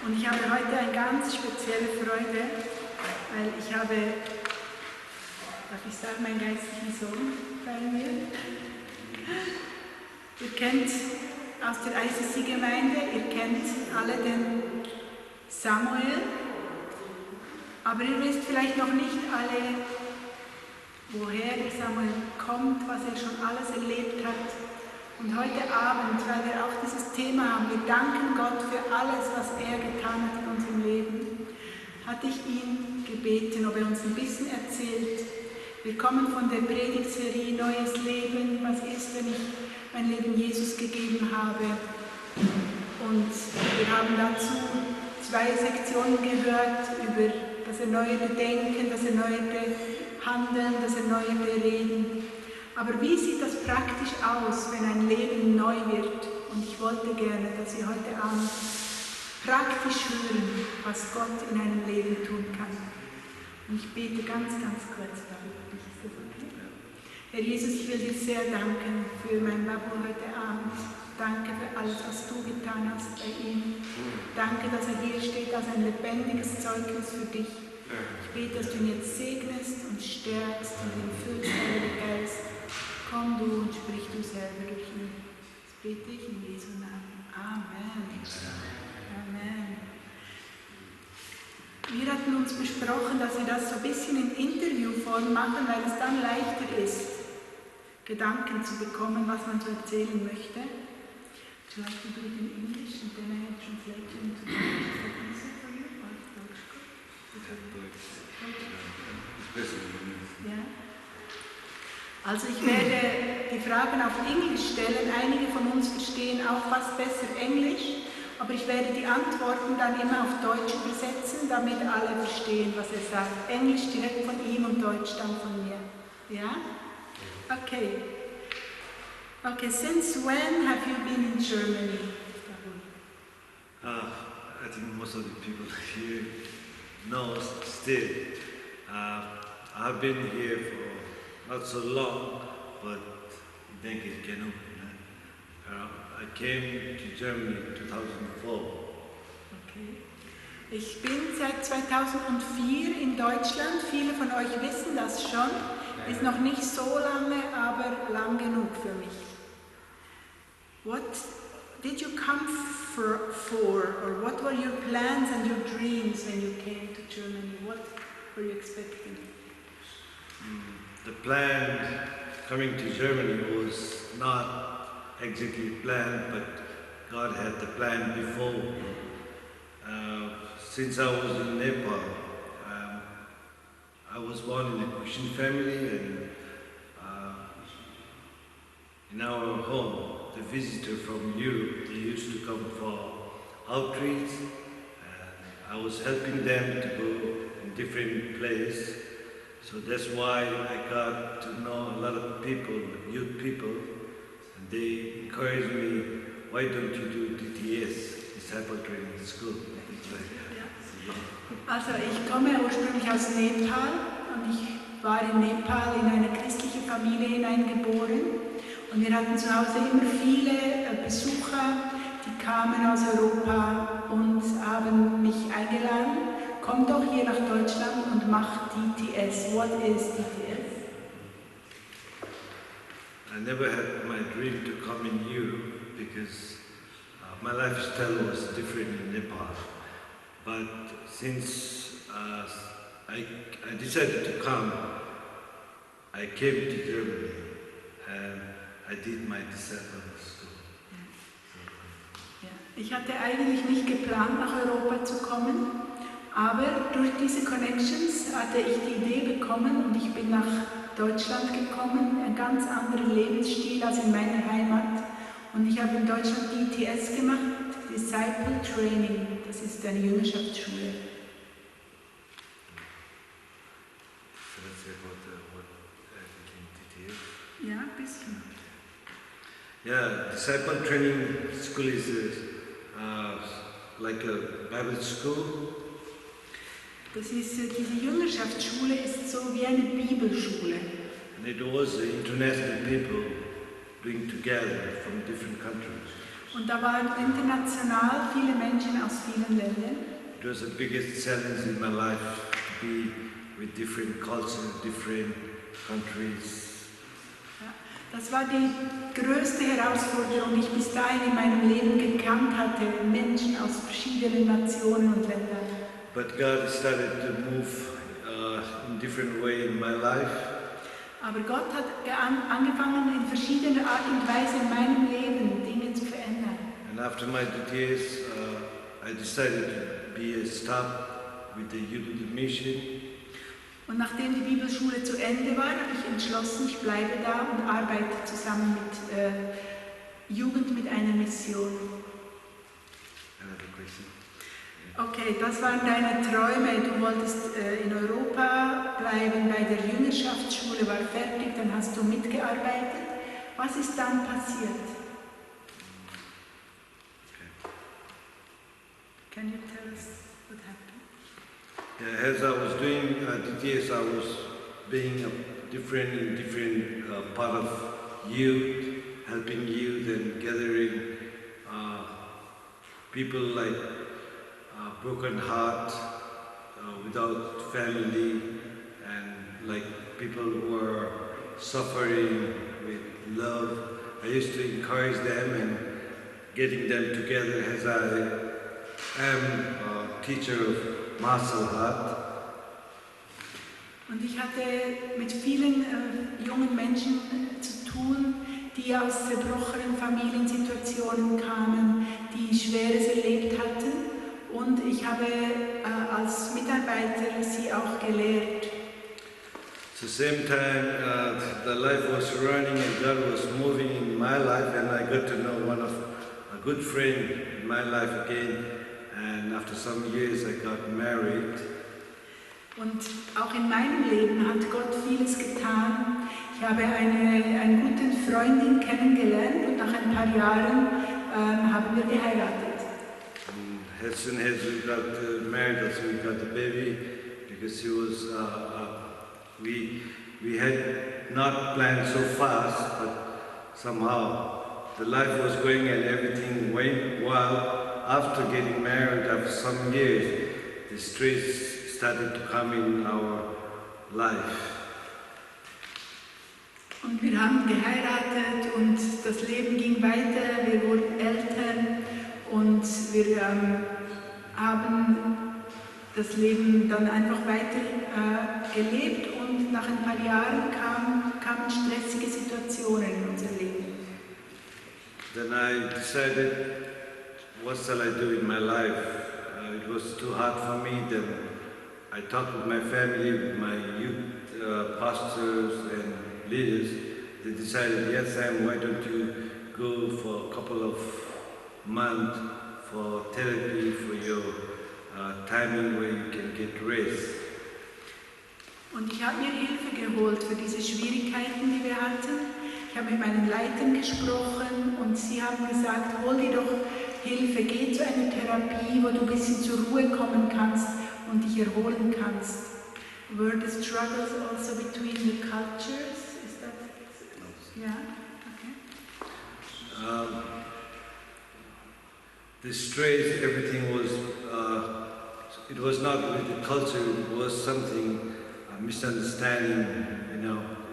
Und ich habe heute eine ganz spezielle Freude, weil ich habe, darf ich sagen, meinen geistlichen Sohn bei mir. Ihr kennt aus der ICC-Gemeinde, ihr kennt alle den Samuel, aber ihr wisst vielleicht noch nicht alle, woher der Samuel kommt, was er schon alles erlebt hat. Und heute Abend, weil wir auch dieses Thema haben, wir danken Gott für alles, was er getan hat in unserem Leben, hatte ich ihn gebeten, ob er uns ein bisschen erzählt. Wir kommen von der Predigtserie Neues Leben, was ist, wenn ich mein Leben Jesus gegeben habe. Und wir haben dazu 2 Sektionen gehört über das erneuerte Denken, das erneuerte Handeln, das erneuerte Reden. Aber wie sieht das praktisch aus, wenn ein Leben neu wird? Und ich wollte gerne, dass Sie heute Abend praktisch hören, was Gott in einem Leben tun kann. Und ich bete ganz, ganz kurz darüber. Ist das okay? Herr Jesus, ich will dir sehr danken für mein Babu heute Abend. Danke für alles, was du getan hast bei ihm. Danke, dass er hier steht als ein lebendiges Zeugnis für dich. Ich bete, dass du ihn jetzt segnest und stärkst und ihn füllst, Heiliger Geist. Komm du und sprich du selber durch ihn. Das bete ich in Jesu Namen. Amen. Amen. Wir hatten uns besprochen, dass wir das so ein bisschen in Interviewform machen, weil es dann leichter ist, Gedanken zu bekommen, was man so erzählen möchte. Shall I do it in English and then I have translation into English? Is that easy for you? Or is Deutsch gut? Ja. Also ich werde die Fragen auf Englisch stellen. Einige von uns verstehen auch fast besser Englisch, aber ich werde die Antworten dann immer auf Deutsch übersetzen, damit alle verstehen, was er sagt. Englisch direkt von ihm und Deutsch dann von mir. Ja? Okay. Okay, since when have you been in Germany? I think most of the people here know still. I've been here for not so long, but I think it's genug. I came to Germany in 2004. Okay. Ich bin seit 2004 in Deutschland. Viele von euch wissen das schon. Ist noch nicht so lange, aber lang genug für mich. What did you come for, or what were your plans and your dreams when you came to Germany? What were you expecting? The plan coming to Germany was not exactly planned, but God had the plan before. Since I was in Nepal, I was born in a Christian family, and in our home, the visitor from Europe, they used to come for outreach, and I was helping them to go in different places. So that's why I got to know a lot of people, youth people, and they encouraged me, why don't you do DTS, Disciple Training School? Also ich komme ursprünglich aus Nepal und ich war in Nepal in eine christliche Familie hineingeboren. Und wir hatten zu Hause immer viele Besucher, die kamen aus Europa und haben mich eingeladen. Kommt doch hier nach Deutschland und macht DTS. What is DTS? I never had my dream to come in Europe because my lifestyle was different in Nepal. But since I decided to come, I came to Germany and I did my disciple school. Ja. Ich hatte eigentlich nicht geplant, nach Europa zu kommen, aber durch diese Connections hatte ich die Idee bekommen und ich bin nach Deutschland gekommen, ein ganz anderer Lebensstil als in meiner Heimat. Und ich habe in Deutschland DTS gemacht, Disciple Training, das ist eine Jüngerschaftsschule. Ja, ein bisschen. Yeah, Disciple Training School is like a Bible school. Das ist, diese Jüngerschaftsschule ist so wie eine Bibelschule. And it was international people doing together from different countries. Und da waren international viele Menschen aus vielen Ländern. It was the biggest challenge in my life to be with different cultures, different countries. Ja, das war die größte Herausforderung, die ich bis dahin in meinem Leben gekannt hatte, Menschen aus verschiedenen Nationen und Ländern. But God started to move in different way in my life. Aber Gott hat angefangen, in verschiedener Art und Weise in meinem Leben Dinge zu verändern. And after my GOTTs, I decided to be a staff with the youth of the mission. Und nachdem die Bibelschule zu Ende war, habe ich entschlossen, ich bleibe da und arbeite zusammen mit Jugend mit einer Mission. Another question. Okay, das waren deine Träume. Du wolltest in Europa bleiben, bei der Jüngerschaftsschule war fertig, dann hast du mitgearbeitet. Was ist dann passiert? Okay. Can you tell us what happened? Yeah, as I was doing GOTTs, I was being in different part of youth, helping youth and gathering people like broken heart, without family, and like people who are suffering with love. I used to encourage them and getting them together as I am a teacher of martial art. Und ich hatte mit vielen jungen Menschen zu tun, die aus zerbrochenen Familiensituationen kamen, die Schweres erlebt hatten. Und ich habe als Mitarbeiter sie auch gelehrt. At the same time, the life was running and God was moving in my life, and I got to know a good friend in my life again. And after some years, I got married. Und auch in meinem Leben hat Gott vieles getan. Ich habe eine gute Freundin kennengelernt und nach ein paar Jahren haben wir geheiratet. As soon as we got married, as we got the baby, because he was, we had not planned so fast, but somehow the life was going and everything went well. After getting married, after some years, the stress started to come in our life. Und wir haben geheiratet und das Leben ging weiter, wir wurden Eltern und wir haben das Leben dann einfach weiter gelebt und nach ein paar Jahren kamen stressige Situationen in unser Leben. Then I decided, what shall I do in my life? It was too hard for me. Then I talked with my family, with my youth pastors and leaders. They decided, yes, Sam, why don't you go for a couple of months for therapy, for your timing where you can get rest. Und ich habe mir Hilfe geholt für diese Schwierigkeiten, die wir hatten. Ich habe mit meinen Leitern gesprochen und sie haben gesagt, hol dir doch Hilfe, geh zu einer Therapie, wo du ein bisschen zur Ruhe kommen kannst und dich erholen kannst. Were the struggles also between the cultures? Is that? Yeah. Okay. The stress, everything was. It was not with the culture. It was something a misunderstanding,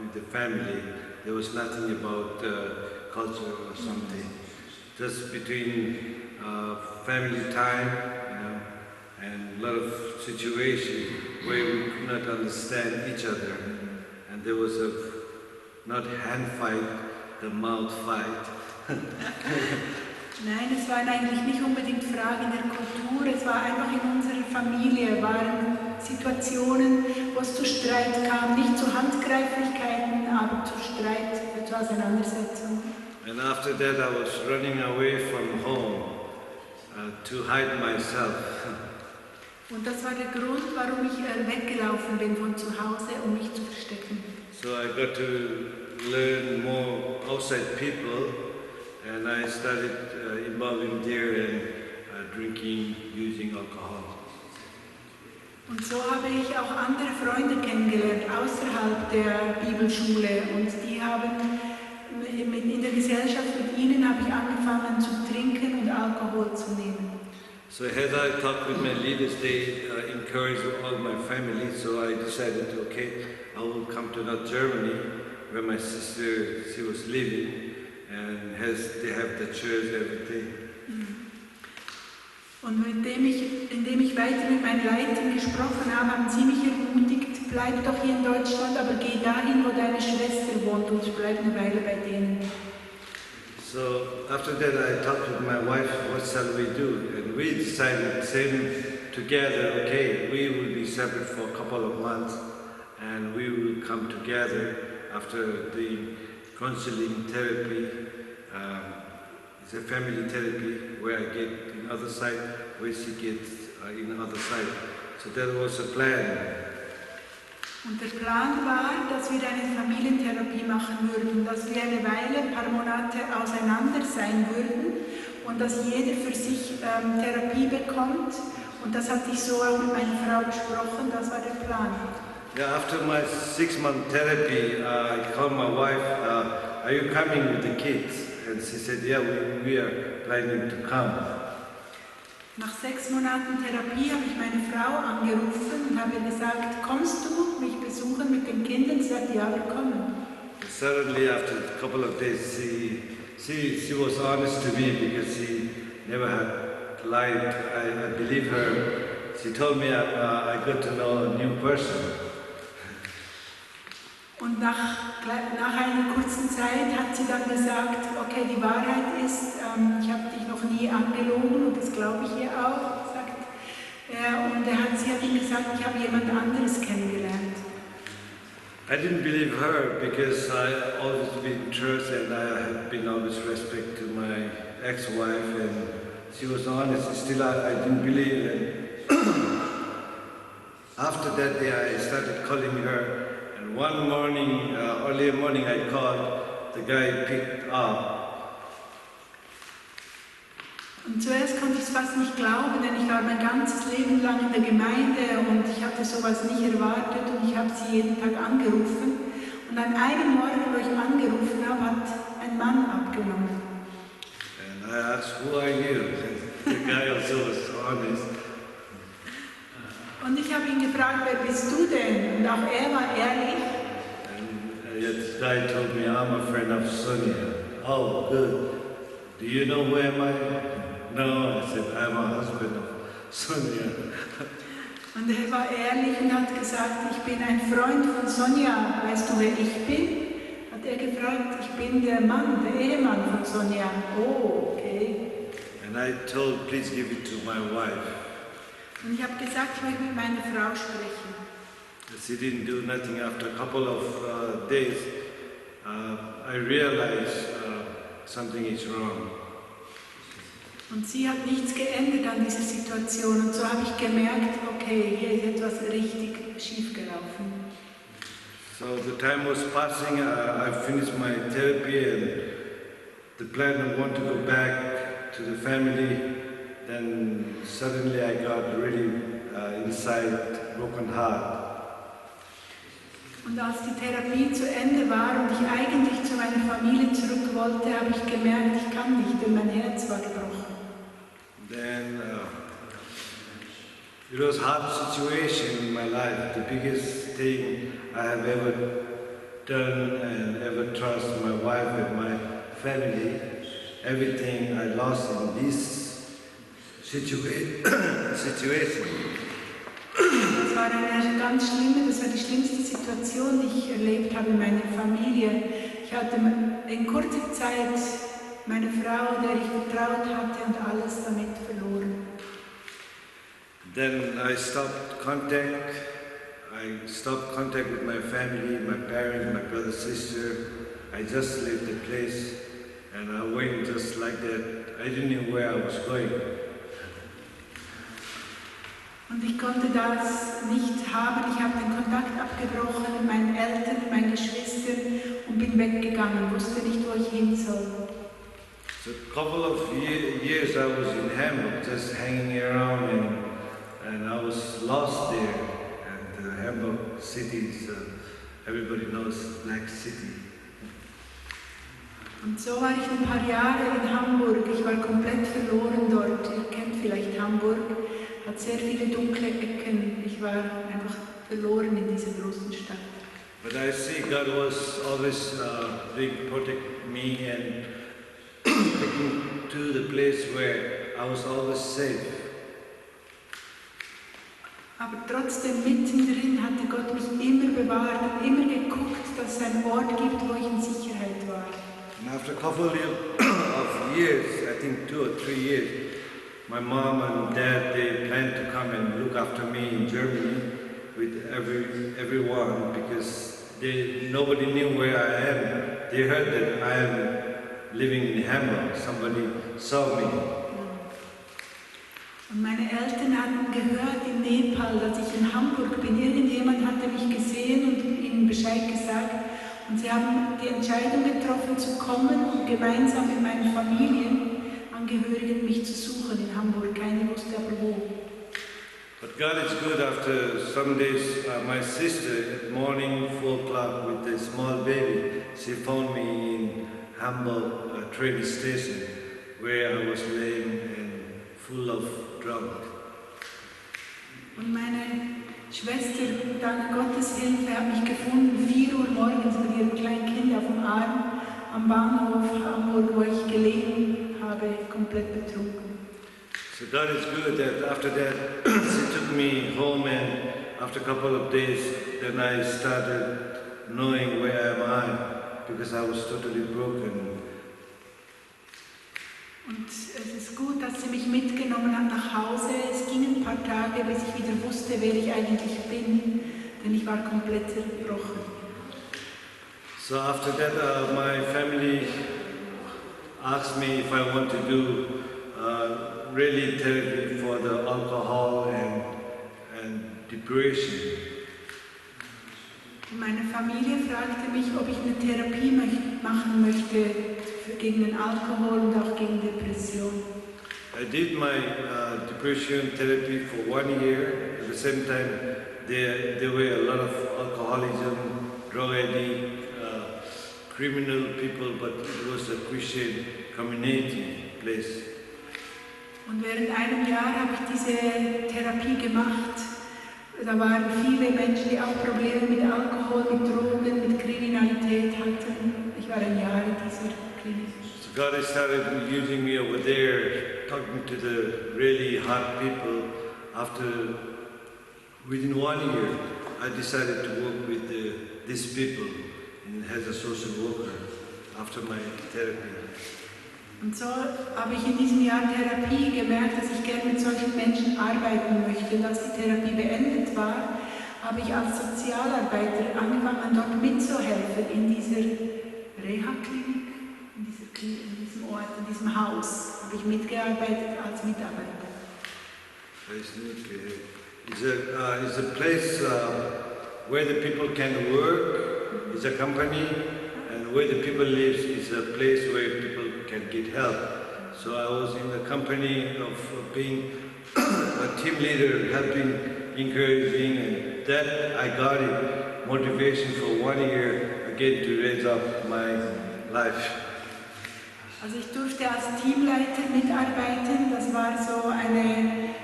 with the family. There was nothing about culture or something. Just between family time, and a lot of situation where we could not understand each other, and there was a not hand fight, the mouth fight. Nein, es waren eigentlich nicht unbedingt Fragen der Kultur, es war einfach in unserer Familie, waren Situationen, wo es zu Streit kam, nicht zu Handgreiflichkeiten, aber zu Streit, zu Auseinandersetzungen. And after that I was running away from home to hide myself. Und das war der Grund, warum ich weggelaufen bin von zu Hause, um mich zu verstecken. So I got to learn more outside people, and I started involving there and drinking, using alcohol. Und so habe ich auch andere Freunde kennengelernt außerhalb der Bibelschule und die haben in der Gesellschaft mit ihnen habe ich angefangen zu trinken und Alkohol zu nehmen. So as I talked with my leaders, they encouraged all my family, so I decided, okay, I will come to North Germany, where my sister, she was living, and they have the church, everything. Und indem ich weiter mit meinen Leitern gesprochen habe, haben sie mich ermutigt, bleib doch hier in Deutschland, aber geh dahin, wo deine Schwester wohnt und bleib eine Weile bei denen. So after that I talked with my wife, what shall we do? And we decided, same together, okay, we will be separate for a couple of months and we will come together after the counseling therapy. It's a family therapy where I get in other side, where she gets in other side. So that was a plan. Und der Plan war, dass wir eine Familientherapie machen würden, dass wir eine Weile, ein paar Monate auseinander sein würden und dass jeder für sich Therapie bekommt. Und das hatte ich so auch mit meiner Frau besprochen, das war der Plan. Yeah, after my 6-month therapy, I called my wife, are you coming with the kids? And she said, yeah, we are planning to come. Nach 6 Monaten Therapie habe ich meine Frau angerufen und habe ihr gesagt, kommst du mich besuchen mit den Kindern? Sie sagt, ja, wir kommen. Suddenly, after a couple of days, she was honest to me because she never had lied. I believe her. She told me I got to know a new person. Und nach einer kurzen Zeit hat sie dann gesagt, okay, die Wahrheit ist, ich habe dich noch nie angelogen und das glaube ich ihr auch, sagt er. Und sie hat ihm gesagt, ich habe jemand anderes kennengelernt. I didn't believe her because I always been in church and I have been always respect to my ex-wife and she was honest. Still, I didn't believe it. After that day, I started calling her. And one morning, early morning, I called. The guy picked up. Und zuerst konnte ich es fast nicht glauben, denn ich war mein ganzes Leben lang in der Gemeinde und ich hatte sowas nicht erwartet und ich habe sie jeden Tag angerufen. Und an einem Morgen, wo ich angerufen habe, hat ein Mann abgenommen. And I asked, who are you? The guy also was honest. Und ich habe ihn gefragt, wer bist du denn? Und auch er war ehrlich. And the guy told me, I'm a friend of Sonia. Oh, good. Do you know who am I? No, I said, I'm a husband of Sonia. Und er war ehrlich und hat gesagt, ich bin ein Freund von Sonja. Weißt du, wer ich bin? Hat er gefragt, ich bin der Mann, der Ehemann von Sonja. Oh, okay. And I told, please give it to my wife. Und ich habe gesagt, ich möchte mit meiner Frau sprechen. She didn't do nothing. After a couple of days, I realized something is wrong. Und sie hat nichts geändert an dieser Situation. Und so habe ich gemerkt, okay, hier ist etwas richtig schief gelaufen. So the time was passing. I finished my therapy and the plan I want to go back to the family. Then suddenly I got really inside broken heart. Und als die Therapie zu Ende war und ich eigentlich zu meiner Familie zurück wollte, habe ich gemerkt, ich kann nicht, denn mein Herz war gebrochen. Then it was a hard situation in my life. The biggest thing I have ever done and ever trusted my wife and my family. Everything I lost in this situation. Das war die schlimmste Situation, die ich erlebt habe in meiner Familie. Ich hatte in kurzer Zeit meine Frau, der ich vertraut hatte, und alles damit verloren. Then I stopped contact. I stopped contact with my family, my parents, my brother, sister. I just left the place and I went just like that. I didn't know where I was going. Und ich konnte das nicht haben. Ich habe den Kontakt abgebrochen mit meinen Eltern, mit meinen Geschwistern und bin weggegangen, wusste nicht, wo ich hin soll. So a couple of years I was in Hamburg, just hanging around and I was lost there. And the Hamburg city is, everybody knows, black city. Und so war ich ein paar Jahre in Hamburg. Ich war komplett verloren dort. Ihr kennt vielleicht Hamburg, hat sehr viele dunkle Ecken. Ich war einfach verloren in dieser großen Stadt. But I see God was always protecting me and taking to the place where I was always safe. Aber trotzdem mittendrin hatte Gott mich immer bewahrt und immer geguckt, dass es einen Ort gibt, wo ich in Sicherheit war. And after a couple of years, I think 2 or 3 years, my mom and dad, they planned to come and look after me in Germany with everyone because nobody knew where I am. They heard that I am living in Hamburg. Somebody saw me. Und meine Eltern hatten gehört in Nepal, dass ich in Hamburg bin. Irgendjemand hatte mich gesehen und ihnen Bescheid gesagt. Und sie haben die Entscheidung getroffen, zu kommen und gemeinsam mit meinen Familienangehörigen mich zu suchen in Hamburg. Keiner wusste aber wo. But God is good. After some days, my sister at morning 4 o'clock with a small baby, she found me in Hamburg train station where I was laying and full of drunk. Und meine Schwester, dank Gottes Hilfe, hat mich gefunden, 4 Uhr morgens mit ihrem kleinen Kind auf dem Arm am Bahnhof Hamburg, wo ich gelegen habe, komplett betrunken. So God is good that after that she took me home and after a couple of days then I started knowing where am I because I was totally broken. Und es ist gut, dass sie mich mitgenommen hat nach Hause. Es gingen ein paar Tage, bis ich wieder wusste, wer ich eigentlich bin, denn ich war komplett zerbrochen. So after that my family asked me if I want to do really therapy for the alcohol and depression. Meine Familie fragte mich, ob ich eine Therapie machen möchte gegen den Alkohol und auch gegen Depression. I did my depression therapy for 1 year. At the same time, there were a lot of alcoholism, drug addict, criminal people, but it was a Christian community place. Und während einem Jahr habe ich diese Therapie gemacht. Da waren viele Menschen, die auch Probleme mit Alkohol, mit Drogen, mit Kriminalität hatten. Ich war ein Jahr in dieser Klinik. So God has started using me over there, talking to the really hard people. Within 1 year, I decided to work with these people as a social worker after my therapy. Und so habe ich in diesem Jahr Therapie gemerkt, dass ich gerne mit solchen Menschen arbeiten möchte. Und als die Therapie beendet war, habe ich als Sozialarbeiter angefangen, dort mitzuhelfen in dieser Reha-Klinik, in diesem Ort, in diesem Haus. Habe ich mitgearbeitet als Mitarbeiter. It's a place where the people can work. It's a company, and where the people live is a place where people can get help. So I was in the company of being a team leader, helping, encouraging, and that I got it, motivation for 1 year again to raise up my life. Also ich durfte als Teamleiter mitarbeiten. Das war so ein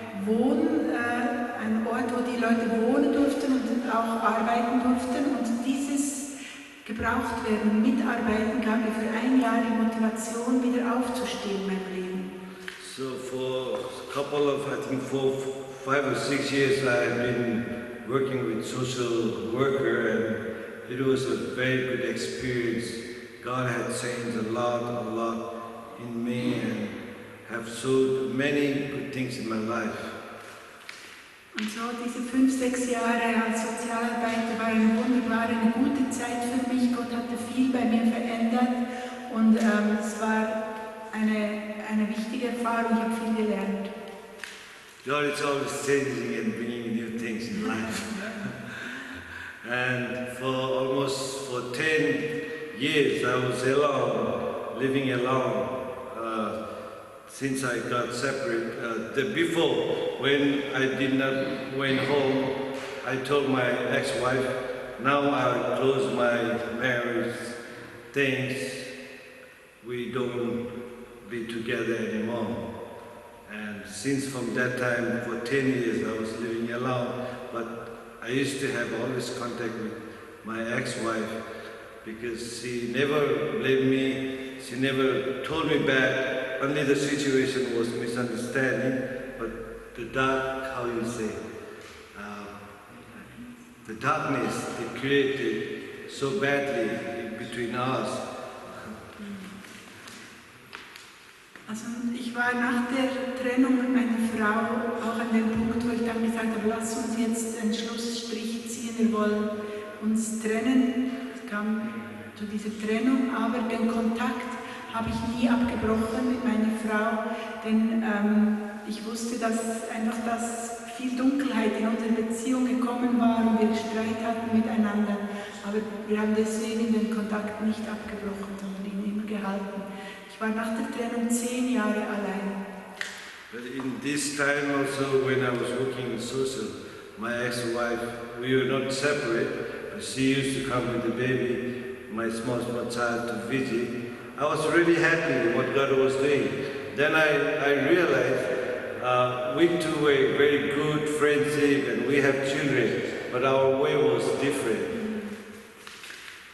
Ort, wo die Leute wohnen durften und auch arbeiten durften. Und dieses gebraucht werden, mitarbeiten, gab mir für 1 Jahr die Motivation, wieder aufzustehen in meinem Leben. So for a couple of, I think 5 or 6 years I've been working with social worker, and it was a very good experience. God had changed a lot in me and have so many good things in my life. Und so diese 5, 6 Jahre als Sozialarbeiter war eine wunderbare, eine gute Zeit für mich. Gott hatte viel bei mir verändert und es war eine wichtige Erfahrung. Ich habe viel gelernt. God is always changing and bringing new things in life. And for 10 years I was alone, living alone. Since I got separate, before, when I did not went home, I told my ex-wife, now I close my marriage things we don't be together anymore. And since from that time, for 10 years, I was living alone, but I used to have always contact with my ex-wife because she never left me, she never told me back, only the situation was misunderstanding, but the dark, how you say, the darkness they created so badly between us. Also ich war nach der Trennung mit meiner Frau auch an dem Punkt, wo ich dann gesagt habe, lass uns jetzt einen Schlussstrich ziehen, wir wollen uns trennen. Es kam zu dieser Trennung, aber den Kontakt habe ich nie abgebrochen mit meiner Frau, denn ich wusste, dass viel Dunkelheit in unsere Beziehung gekommen war und wir Streit hatten miteinander, aber wir haben deswegen den Kontakt nicht abgebrochen, sondern ihn immer gehalten. Ich war nach der Trennung 10 Jahre allein. But in this time also, when I was working in social, my ex-wife, we were not separate, but she used to come with the baby, my small child, to visit. I was really happy with what God was doing. Then I realized we two were very good friendship and we have children, but our way was different.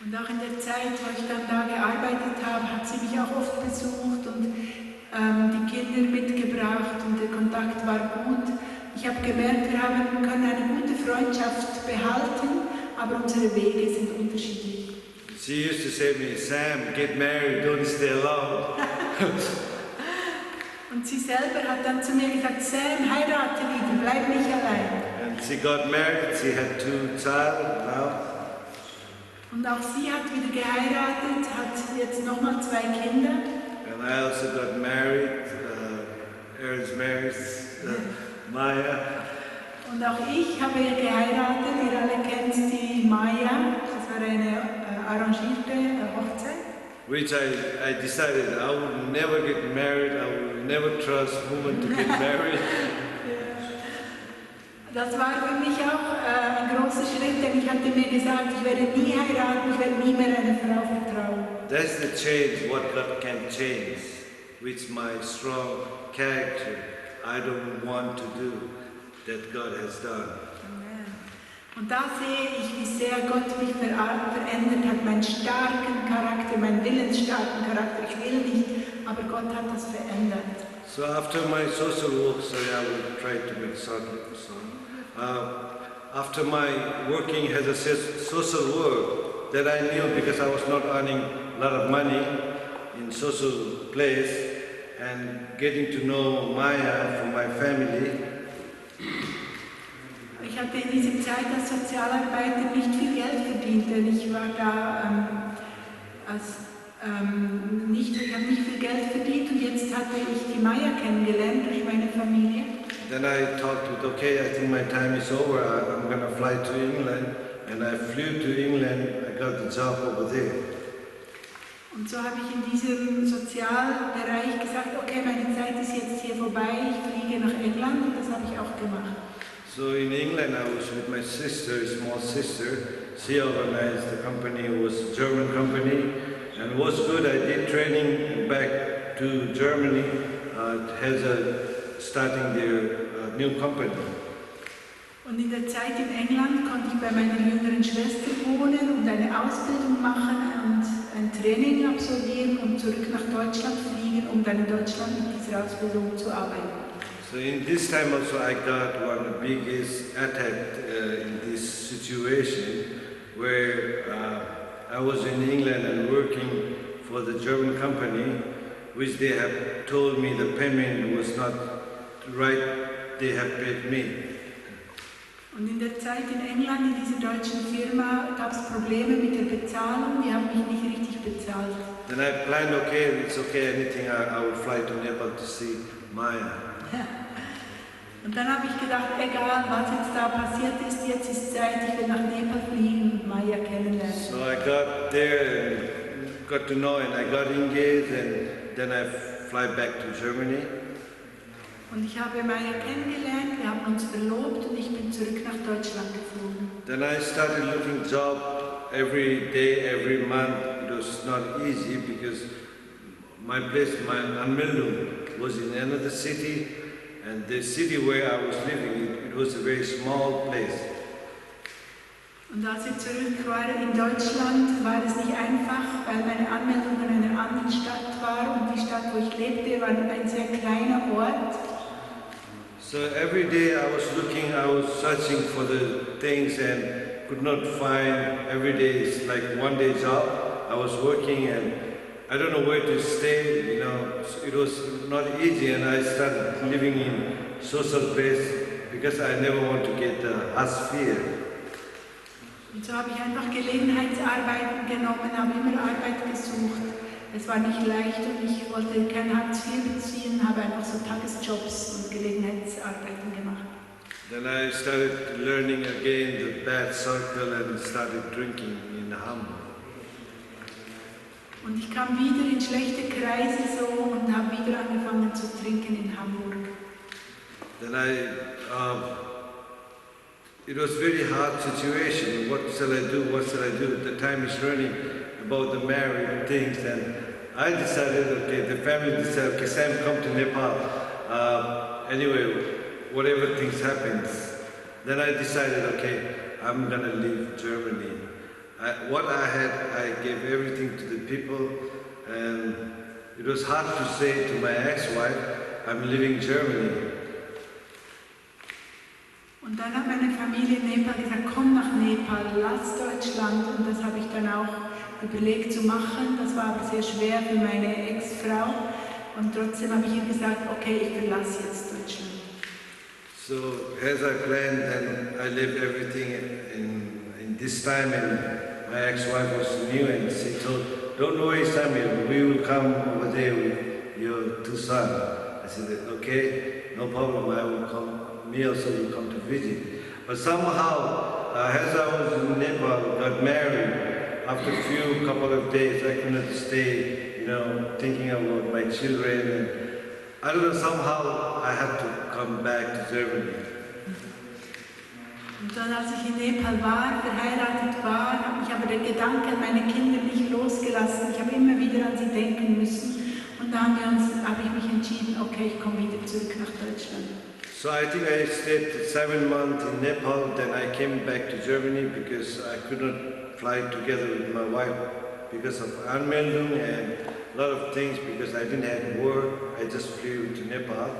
Und auch in der Zeit, wo ich dann da gearbeitet habe, hat sie mich auch oft besucht und die Kinder mitgebracht und der Kontakt war gut. Ich habe gemerkt, wir können eine gute Freundschaft behalten, aber unsere Wege sind unterschiedlich. She used to say to me, Sam, get married, don't stay alone. Und sie selber hat dann zu mir gesagt, Sam, heirate wieder, bleib nicht allein. And she got married, she had 2 children now. Und auch sie hat wieder geheiratet, hat jetzt nochmal 2 Kinder. And I also got married, arranged marriage, Maya. Und auch ich habe geheiratet, ihr alle kennt die Maya, das war eine arrangierte Hochzeit. Which I decided I would never get married, I would never trust women to get married. Das war für mich auch ein großer Schritt, denn ich hatte mir gesagt, ich werde nie heiraten, ich werde nie mehr einer Frau vertrauen. That's the change, what God can change, with my strong character. I don't want to do that God has done. Amen. Und da sehe ich, wie sehr Gott mich verändert hat, meinen starken Charakter, meinen willensstarken Charakter. Ich will nicht, aber Gott hat das verändert. So after my social work, sorry, I will try to make short. After my working as a social work, that I knew because I was not earning a lot of money in social place and getting to know Maya from my family. Ich hatte in dieser Zeit als Sozialarbeiter nicht viel Geld verdient, denn ich war da ich habe nicht viel Geld verdient und jetzt hatte ich die Maya kennengelernt durch meine Familie. Then I thought, okay, I think my time is over. I'm going to fly to England, and I flew to England. I got the job over there. Und so habe ich in diesem Sozialbereich gesagt, okay, meine Zeit ist jetzt hier vorbei, ich fliege nach England und das habe ich auch gemacht. So in England, I was with my sister, small sister. She organized the company. It was a German company, and it was good. I did training back to Germany. Starting their new company. Und in der Zeit in England konnte ich bei meiner jüngeren Schwester wohnen und eine Ausbildung machen und ein Training absolvieren und zurück nach Deutschland fliegen, um dann in Deutschland mit dieser Ausbildung zu arbeiten. So in this time also I got one of the biggest attack in this situation where I was in England and working for the German company, which they have told me the payment was not right, they have paid me. Und in der Zeit in England, in dieser deutschen Firma, gab es Probleme mit der Bezahlung, die haben mich nicht richtig bezahlt. Then I planned, okay, it's okay, anything, I will fly to Nepal to see Maya. Und dann habe ich gedacht, egal was jetzt da passiert ist, jetzt ist Zeit, ich will nach Nepal fliegen und Maya kennenlernen. So I got there and got to know and I got engaged and then I fly back to Germany. Und ich habe Maya kennengelernt, wir haben uns verlobt und ich bin zurück nach Deutschland geflogen. Then I started looking job every day, every month. It was not easy because my place, my Anmeldung was in another city, and the city where I was living, it was a very small place. Und als ich zurück war in Deutschland, war es nicht einfach, weil meine Anmeldung in einer anderen Stadt war und die Stadt, wo ich lebte, war ein sehr kleiner Ort. So every day I was looking, I was searching for the things and could not find. Every day is like one day job. I was working and I don't know where to stay, it was not easy, and I started living in social place because I never want to get Hassfear. Und so habe ich einfach Gelegenheitsarbeiten genommen, habe immer Arbeit gesucht. Es war nicht leicht und ich wollte kein Hartz IV beziehen, habe einfach so Tagesjobs und Gelegenheitsarbeiten gemacht. Then I started learning again the bad circle and started drinking in Hamburg. Und ich kam wieder in schlechte Kreise so und habe wieder angefangen zu trinken in Hamburg. Then it was very hard situation. What shall I do? What shall I do? The time is running about the married things, and I decided, okay, the family decided, okay, Sam, come to Nepal. Anyway, whatever things happens. Then I decided, okay, I'm gonna leave Germany. What I had, I gave everything to the people, and it was hard to say to my ex-wife, I'm leaving Germany. Und dann hat meine Familie in Nepal gesagt, komm nach Nepal, lass Deutschland. Und das habe ich dann auch überlegt zu machen. Das war aber sehr schwer für meine Ex-Frau. Und trotzdem habe ich ihr gesagt, okay, ich verlasse jetzt Deutschland. So as I planned, and I left everything in this time, and my ex-wife was new, and she told, don't worry, Samuel, we will come over there with your two sons. I said, okay, no problem, I will come. Me also will come to visit. But somehow, as I was in Nepal, got married, after a couple of days, I could not stay, thinking about my children. And I don't know, somehow I had to come back to Germany. Und dann, als ich in Nepal war, verheiratet war, habe ich aber den Gedanken an meine Kinder nicht losgelassen. Ich habe immer wieder an sie denken müssen. Und da habe ich mich entschieden, okay, ich komme wieder zurück nach Deutschland. So I think I stayed 7 months in Nepal, then I came back to Germany because I could not fly together with my wife because of Anmeldung and a lot of things, because I didn't have work. I just flew to Nepal.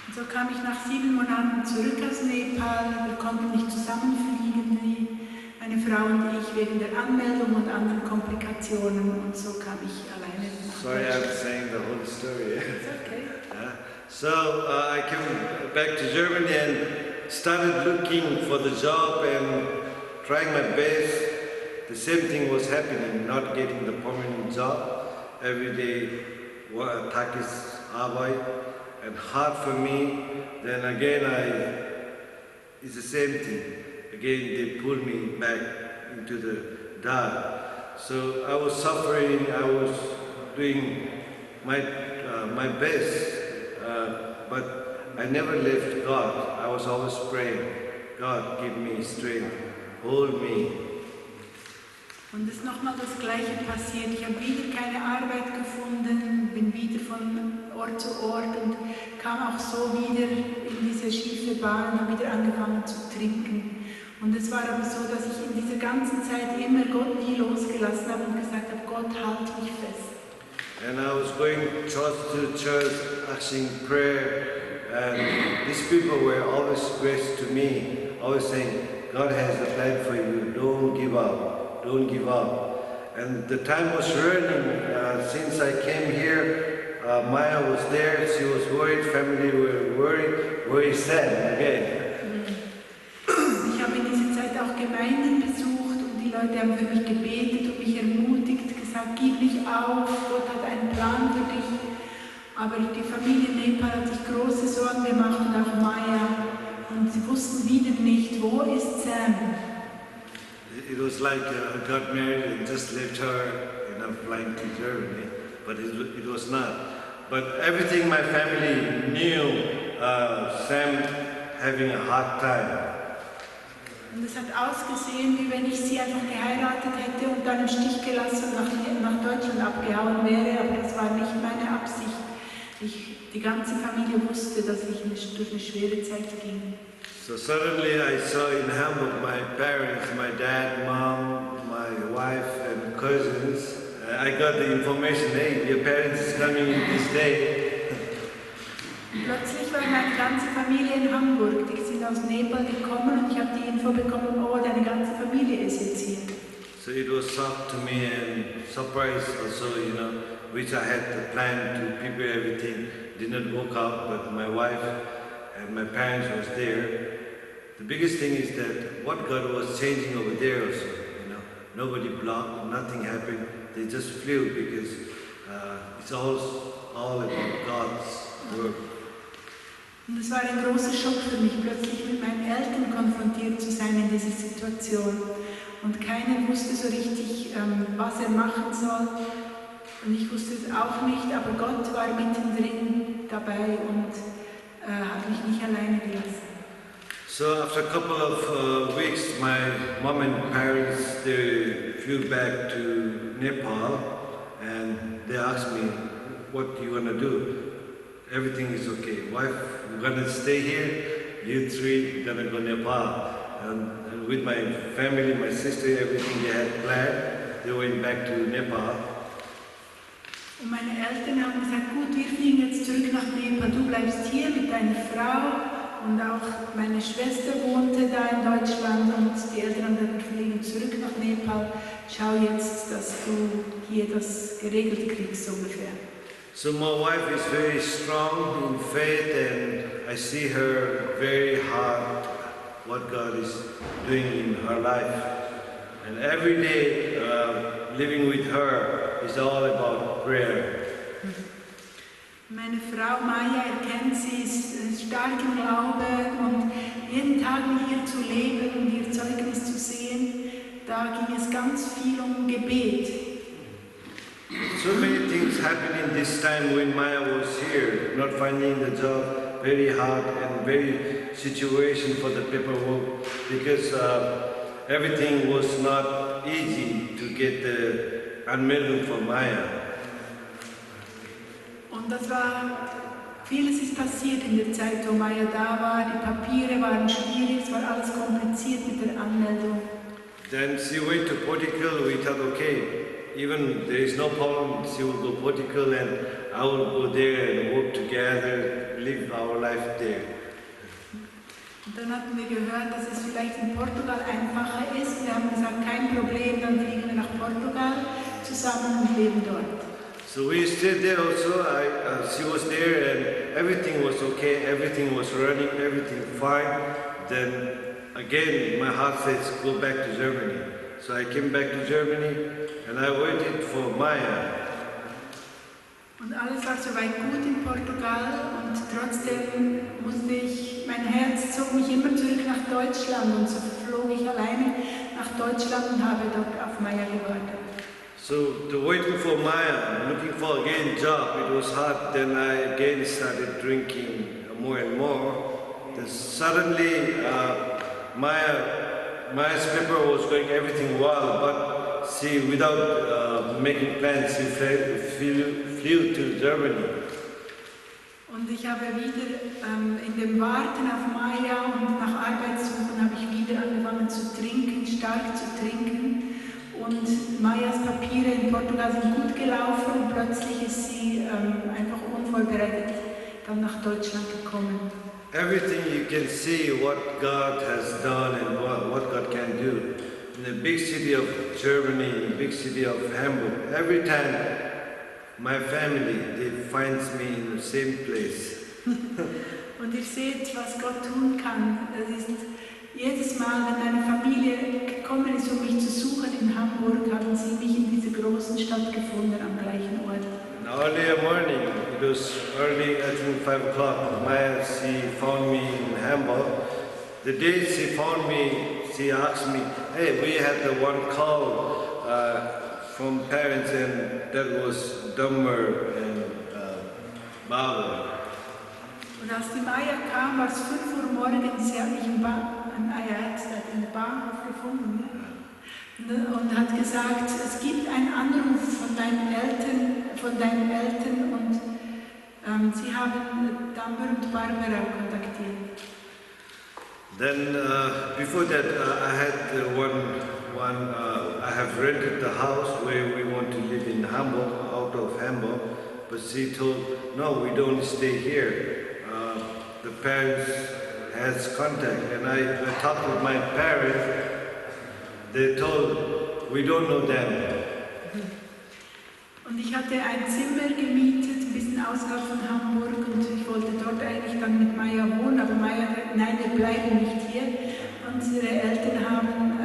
Und so kam ich nach 7 Monaten zurück aus Nepal. Wir konnten nicht zusammenfliegen, meine Frau und ich, wegen der Anmeldung und anderen Komplikationen. Und so kam ich alleine nach Sorry, Deutschland. I'm saying the whole story. It's okay. So I came back to Germany and started looking for the job and trying my best. The same thing was happening, not getting the permanent job. Every day, Taki's Arbeit, and hard for me. Then again, it's the same thing. Again, they pulled me back into the dark. So I was suffering, I was doing my best. But I never left God. I was always praying, God, give me strength, hold me. Und es ist nochmal das Gleiche passiert. Ich habe wieder keine Arbeit gefunden, bin wieder von Ort zu Ort und kam auch so wieder in diese schiefe Bahn und habe wieder angefangen zu trinken. Und es war aber so, dass ich in dieser ganzen Zeit immer Gott nie losgelassen habe und gesagt habe, Gott, halt mich fest. And I was going church to church, asking prayer, and these people were always gracious to me, always saying, God has a plan for you, don't give up, don't give up. And the time was running. Since I came here, Maya was there, she was worried, family were worried, where is Sam again? Ich habe in dieser Zeit auch Gemeinden besucht und die Leute haben für mich gebetet und mich ermutigt, gesagt, gib nicht auf, Gott hat einen Plan für dich. Aber die Familie Nepal hat sich große Sorgen gemacht und auch Maya. Und sie wussten wieder nicht, wo ist Sam? It was like I got married and just left her, flying to Germany, but it was not. But everything my family knew, Sam having a hard time. Und es hat ausgesehen, wie wenn ich sie einfach geheiratet hätte und dann im Stich gelassen und nach Deutschland abgehauen wäre, aber das war nicht meine Absicht. Die ganze Familie wusste, dass ich durch eine schwere Zeit ging. So suddenly I saw in Hamburg my parents, my dad, mom, my wife and cousins. I got the information, hey, your parents is coming in this day. Plötzlich war meine ganze Familie in Hamburg. Die sind aus Nepal gekommen und ich habe die Info bekommen, oh, deine ganze Familie ist jetzt hier. So it was shock to me and surprise also, which I had the plan to prepare everything. Did not work out, but my wife and my parents was there. The biggest thing is that what God was changing over there also, Nobody blocked, nothing happened. They just flew because it's all about God's work. Und es war ein großer Schock für mich, plötzlich mit meinen Eltern konfrontiert zu sein in dieser Situation. Und keiner wusste so richtig, was er machen soll. Und ich wusste es auch nicht, aber Gott war mittendrin dabei und hat mich nicht alleine gelassen. So after a couple of weeks, my mom and parents, they flew back to Nepal and they asked me, what do you want to do? Everything is okay. Wife, we're going to stay here. You three, we're going to go Nepal. And with my family, my sister, everything they had planned, they went back to Nepal. Und meine Eltern haben gesagt, gut, wir fliegen jetzt zurück nach Nepal. Du bleibst hier mit deiner Frau. Und auch meine Schwester wohnte da in Deutschland und die Eltern haben gesagt, wir fliegen zurück nach Nepal. Schau jetzt, dass du hier das geregelt kriegst, so ungefähr. So my wife is very strong in faith and I see her very hard what God is doing in her life. And every day living with her is all about prayer. Meine Frau Maya erkennt, sie ist stark im Glauben und jeden Tag mit ihr zu leben und ihr Zeugnis zu sehen, da ging es ganz viel um Gebet. So many things happened in this time when Maya was here, not finding the job, very hard and very situation for the paperwork because everything was not easy to get the Anmeldung for Maya. Und vieles ist passiert in der Zeit, wo Maya da war. Die Papiere waren schwierig, es war alles kompliziert mit der Anmeldung. Then she went to Portugal. We thought, okay, even there is no problem. She will go Portugal and I will go there and work together, live our life there. Und dann hatten wir gehört, dass es vielleicht in Portugal einfacher ist. Wir haben gesagt, kein Problem, dann fliegen wir nach Portugal zusammen und leben dort. So we stayed there also. She was there and everything was okay, everything was running, everything fine. Then again, my heart says, go back to Germany. So I came back to Germany and I waited for Maya. Und alles war soweit gut in Portugal und trotzdem mein Herz zog mich immer zurück nach Deutschland und so flog ich alleine nach Deutschland und habe dort auf Maya gewartet. So to waiting for Maya, looking for again job, it was hard. Then I again started drinking more and more. Then suddenly Maya's paper was going everything well, but she without making plans, she flew to Germany. Und ich habe wieder in dem Warten auf Maya und nach Arbeitssuchen habe ich wieder angefangen zu trinken, stark zu trinken. Und Mayas Papiere in Portugal sind gut gelaufen und plötzlich ist sie einfach unvorbereitet dann nach Deutschland gekommen. Everything you can see what God has done and what God can do. In the big city of Germany, in the big city of Hamburg, every time my family, they finds me in the same place. Und ihr seht, was Gott tun kann. Das ist jedes Mal, wenn meine Familie gekommen ist, um mich zu suchen in Hamburg, haben sie mich in dieser großen Stadt gefunden, am gleichen Ort. Earlier morning, it was early, I think 5 o'clock, Maya, she found me in Hamburg. The day she found me, she asked me, hey, we had the one call from parents and that was Dummer and Bauer. Und als die Maya kam, war es 5 Uhr morgens, sie hat mich in einen Bahnhof gefunden, ja? Und hat gesagt, es gibt einen Anruf von deinen Eltern und sie haben Dumber und Barbara kontaktiert. Then before that, I had I have rented the house where we want to live in Hamburg, out of Hamburg, but she told, no, we don't stay here. The parents has contact, and I talked with my parents. They told, we don't know them. Und ich hatte ein Zimmer gemietet, ein bisschen außerhalb von Hamburg, und ich wollte dort eigentlich dann mit Maya wohnen, aber Maya, nein, wir bleiben nicht hier. Und ihre Eltern haben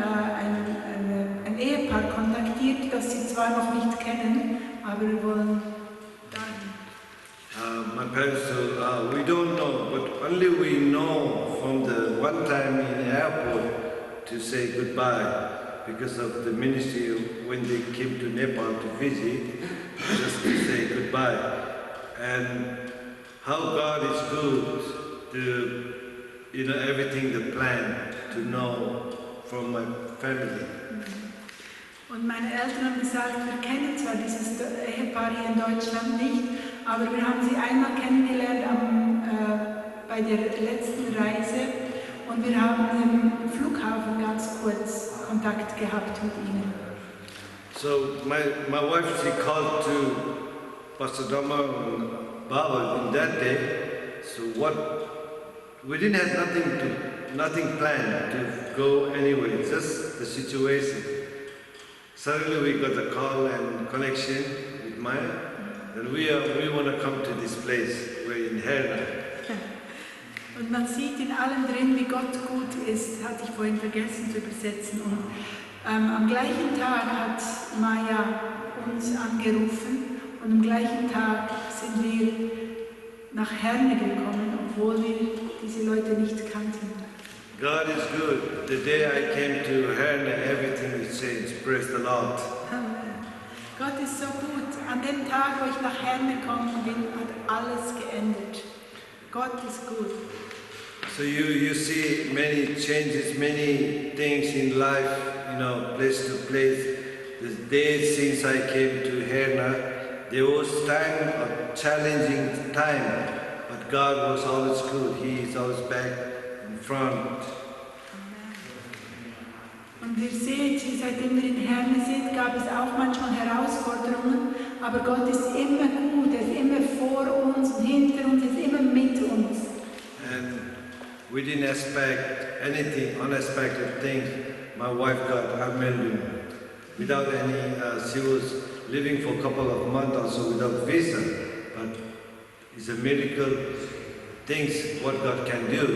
ein Ehepaar kontaktiert, das sie zwar noch nicht kennen, aber wir wollen dahin. My parents said, we don't know, but only we know from the one time in the airport to say goodbye because of the ministry when they came to Nepal to visit, just to say goodbye. And how God is good to, everything the plan to know from my family. Und meine Eltern haben gesagt, wir kennen zwar dieses Ehepaar hier in Deutschland nicht, aber wir haben sie einmal kennengelernt bei der letzten Reise und wir haben im Flughafen ganz kurz Kontakt gehabt mit ihnen. So my wife, she called to Pastor Dhamma and Baba in that day. So we didn't have nothing planned to go anywhere, just the situation. Suddenly we got a call and connection with Maya, and we want to come to this place. We're in Herna. Und man sieht in allem drin, wie Gott gut ist, hatte ich vorhin vergessen zu übersetzen. Und am gleichen Tag hat Maya uns angerufen und am gleichen Tag sind wir nach Herne gekommen, obwohl wir diese Leute nicht kannten. God is good. The day I came to Herne, everything is changed. Praise the Lord. Gott ist so gut. An dem Tag, wo ich nach Herne gekommen bin, hat alles geändert. Gott ist gut. So you see many changes, many things in life, place to place. The days since I came to Herna, there was time, a challenging time, but God was always good. He is always back in front. Und ihr seht, seitdem wir in Herne sind, gab es auch manchmal Herausforderungen, aber Gott ist immer gut, er ist immer vor uns und hinter uns, er ist immer mit uns. And we didn't expect anything, unexpected things. My wife got married without any, she was living for a couple of months also without visa, but it's a miracle, things what God can do.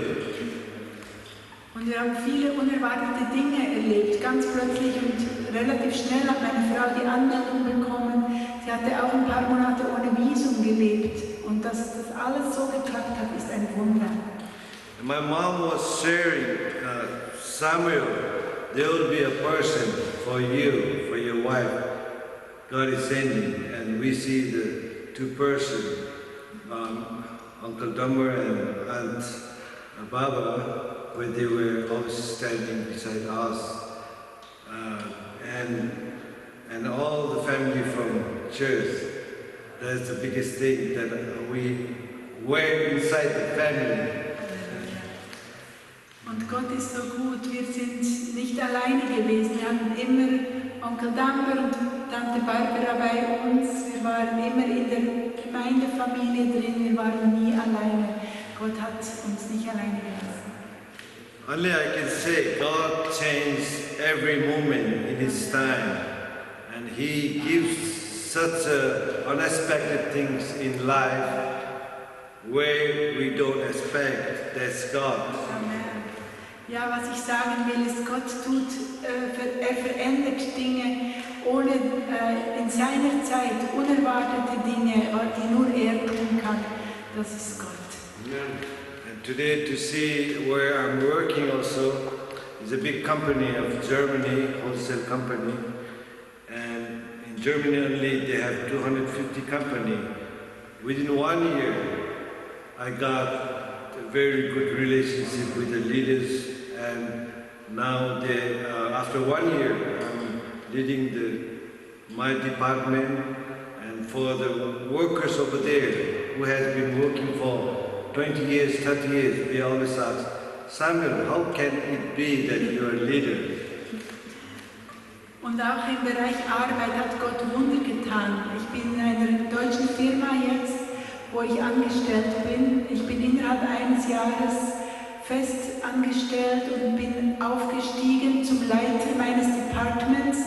Und wir haben viele unerwartete Dinge erlebt, ganz plötzlich und relativ schnell hat meine Frau die Anmeldung bekommen. Sie hatte auch ein paar Monate ohne Visum gelebt und dass das alles so geklappt hat, ist ein Wunder. My mom was sharing, Samuel, there will be a person for you, for your wife. God is sending, and we see the two persons, Uncle Dummer and Aunt Baba, where they were always standing beside us, and all the family from church. That's the biggest thing, that we were inside the family. Und Gott ist so gut, wir sind nicht alleine gewesen, wir hatten immer Onkel Dammer und Tante Barbara bei uns, wir waren immer in der Gemeindefamilie drin, wir waren nie alleine. Gott hat uns nicht alleine gelassen. Only I can say God changed every moment in His time, and He gives such unexpected things in life where we don't expect. That's God. Amen. Ja, was ich sagen will, ist, Gott tut, er verändert Dinge ohne in seiner Zeit, unerwartete Dinge, die nur er tun kann. Das ist Gott. Amen. And today to see where I'm working also is a big company of Germany, wholesale company, and in Germany only they have 250 company. Within 1 year, I got a very good relationship with the leaders, and now after 1 year, I'm leading my department, and for the workers over there who has been working for 20 years, 30 years, they always ask, Samuel, how can it be that you're a leader? Und auch im Bereich Arbeit hat Gott Wunder getan. Ich bin in einer deutschen Firma jetzt, wo ich angestellt bin. Ich bin innerhalb eines Jahres fest angestellt und bin aufgestiegen zum Leiter meines Departments.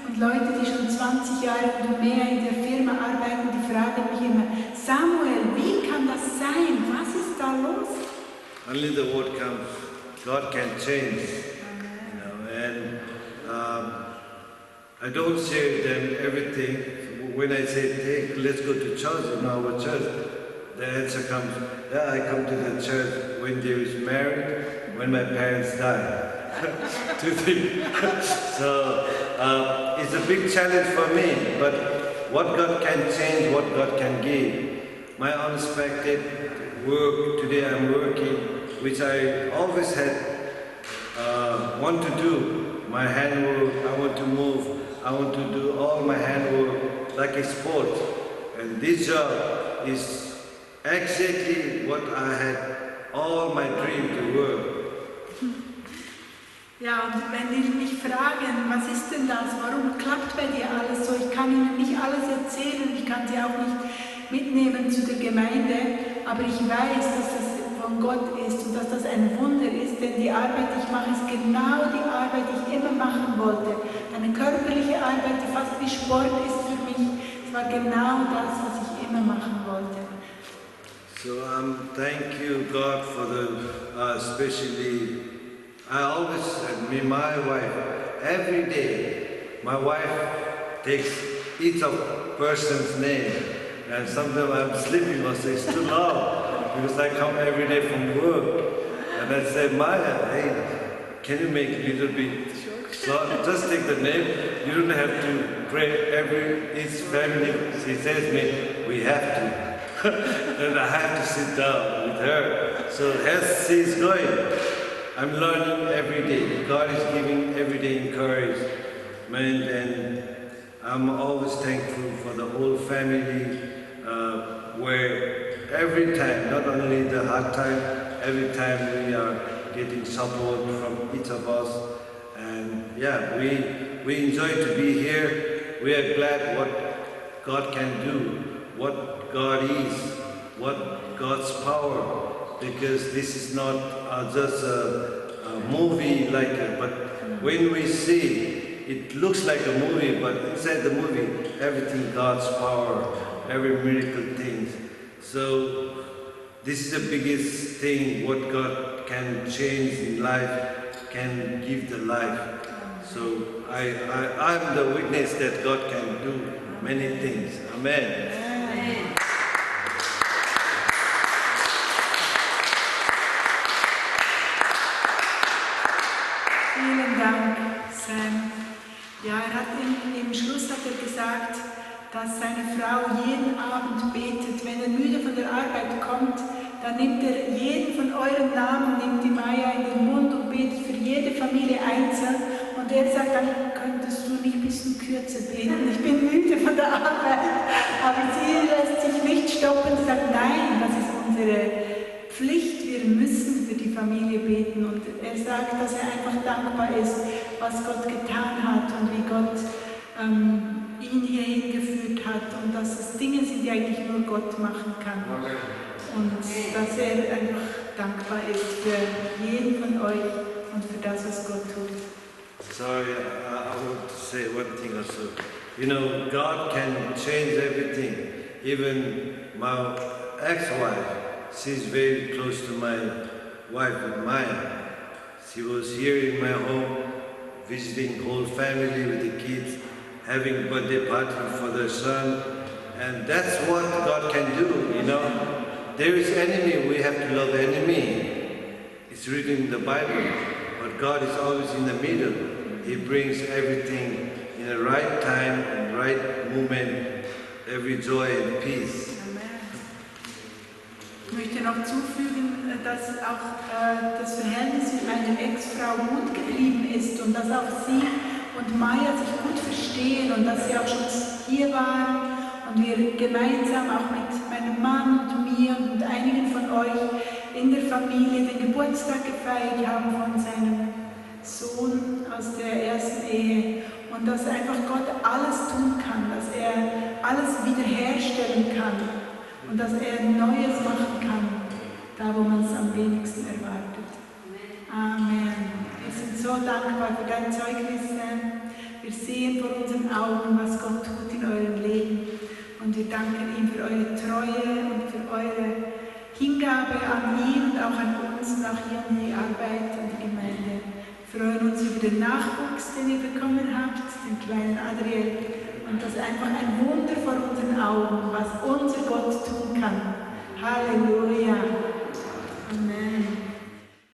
Und Leute, die schon 20 Jahre und mehr in der Firma arbeiten, die fragen mich immer, Samuel, wie kann das sein? Was ist da los? Only the word comes. God can change. You know, and I don't share them everything. When I say, hey, let's go to church, in our church, the answer comes, yeah, I come to the church when they was married, when my parents died. Two things. So it's a big challenge for me, but what God can change, what God can give. My unexpected work, today I'm working, which I always had want to do. My handwork, I want to move, I want to do all my handwork like a sport. And this job is exactly what I had all my dream to work. Ja, und wenn die mich fragen, was ist denn das, warum klappt bei dir alles so, ich kann ihnen nicht alles erzählen, ich kann sie auch nicht mitnehmen zu der Gemeinde, aber ich weiß, dass das von Gott ist und dass das ein Wunder ist, denn die Arbeit, die ich mache, ist genau die Arbeit, die ich immer machen wollte. Eine körperliche Arbeit, die fast wie Sport ist für mich, es war genau das, was ich immer machen wollte. So thank you God for the especially I always me my wife every day my wife takes each of person's name, and sometimes I'm sleeping or say it's too loud because I come every day from work and I say Maya, hey, can you make a little bit slow? Just take the name, you don't have to pray each family. She says me we have to. And I have to sit down with her. So as she's going, I'm learning every day. God is giving every day encouragement, and I'm always thankful for the whole family, where every time, not only the hard time, every time we are getting support from each of us. And yeah, we enjoy to be here. We are glad what God can do, what God is, what God's power, because this is not just a movie but when we see, it looks like a movie, but inside the movie, everything God's power, every miracle thing. So this is the biggest thing, what God can change in life, can give the life. So I'm the witness that God can do many things. Amen. Amen. Vielen Dank, Sam. Ja, im Schluss hat er gesagt, dass seine Frau jeden Abend betet. Wenn er müde von der Arbeit kommt, dann nimmt er jeden von euren Namen, nimmt die Maya in den Mund und betet für jede Familie einzeln. Und er sagt, dann könntest du nicht ein bisschen kürzer beten. Ich bin müde von der Arbeit. Aber sie lässt sich nicht stoppen. Sie sagt, nein, das ist unsere Pflicht, wir müssen für die Familie beten. Und er sagt, dass er einfach dankbar ist, was Gott getan hat und wie Gott ihn hierhin geführt hat und dass es Dinge sind, die eigentlich nur Gott machen kann. Und dass er einfach dankbar ist für jeden von euch und für das, was Gott tut. Sorry, I want to say one thing also. You know, God can change everything. Even my ex-wife, she's very close to my wife, Maya. She was here in my home, visiting whole family with the kids, having birthday party for their son. And that's what God can do, you know. There is enemy, we have to love the enemy. It's written in the Bible, but God is always in the middle. He brings everything in the right time and right moment, every joy and peace. Ich möchte noch zufügen, dass auch das Verhältnis mit meiner Ex-Frau Frau gut geblieben ist und dass auch sie und Maya sich gut verstehen und dass sie auch schon hier waren und wir gemeinsam auch mit meinem Mann und mir und einigen von euch in der Familie den Geburtstag gefeiert haben von seinem Sohn aus der ersten Ehe und dass einfach Gott alles tun kann, dass er alles wiederherstellen kann und dass er Neues machen kann, da wo man es am wenigsten erwartet. Amen. Wir sind so dankbar für dein Zeugnis, Sam. Wir sehen vor unseren Augen, was Gott tut in eurem Leben. Und wir danken ihm für eure Treue und für eure Hingabe an ihn und auch an uns und auch hier an die Arbeit und die Gemeinde. Wir freuen uns über den Nachwuchs, den ihr bekommen habt, den kleinen Adriel. Und das ist einfach ein Wunder vor unseren Augen, was unser Gott tun kann. Halleluja. Amen.